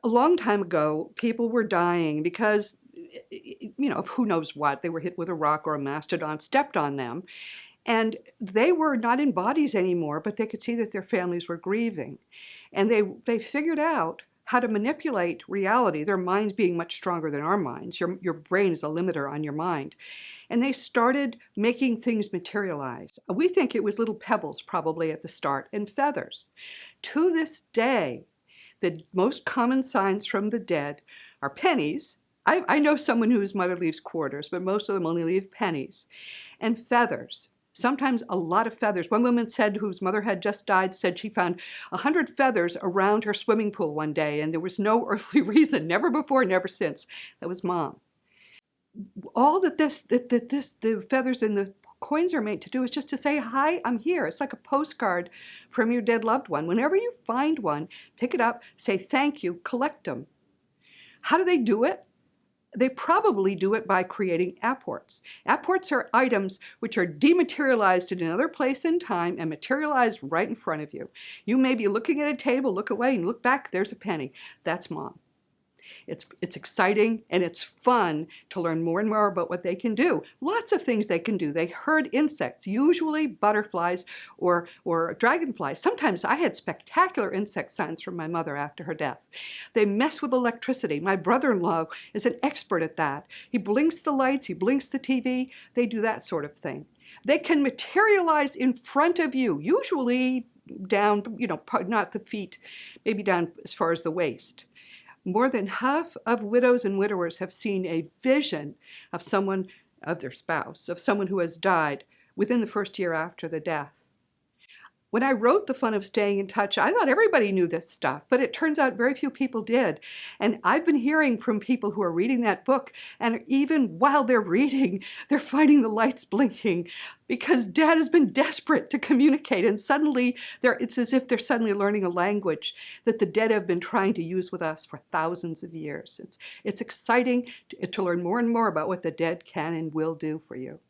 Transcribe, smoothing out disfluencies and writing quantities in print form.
A long time ago, people were dying because, of who knows what. They were hit with a rock or a mastodon stepped on them. And they were not in bodies anymore, but they could see that their families were grieving. And they figured out how to manipulate reality, their minds being much stronger than our minds. Your brain is a limiter on your mind. And they started making things materialize. We think it was little pebbles probably at the start and feathers. To this day, the most common signs from the dead are pennies. I know someone whose mother leaves quarters, but most of them only leave pennies. And feathers. Sometimes a lot of feathers. One woman said, whose mother had just died, said she found 100 feathers around her swimming pool one day, and there was no earthly reason, never before, never since. That was Mom. All the feathers and the coins are made to do is just to say, hi, I'm here. It's like a postcard from your dead loved one. Whenever you find one, pick it up, say thank you, collect them. How do they do it? They probably do it by creating apports. Apports are items which are dematerialized in another place in time and materialized right in front of you. You may be looking at a table, look away and look back, there's a penny. That's Mom. It's exciting and it's fun to learn more and more about what they can do. Lots of things they can do. They herd insects, usually butterflies or dragonflies. Sometimes I had spectacular insect signs from my mother after her death. They mess with electricity. My brother-in-law is an expert at that. He blinks the lights, he blinks the TV. They do that sort of thing. They can materialize in front of you, usually down, not the feet, maybe down as far as the waist. More than half of widows and widowers have seen a vision of someone, of their spouse, of someone who has died within the first year after the death. When I wrote The Fun of Staying in Touch, I thought everybody knew this stuff, but it turns out very few people did. And I've been hearing from people who are reading that book, and even while they're reading, they're finding the lights blinking because Dad has been desperate to communicate, and suddenly it's as if they're suddenly learning a language that the dead have been trying to use with us for thousands of years. It's exciting to learn more and more about what the dead can and will do for you.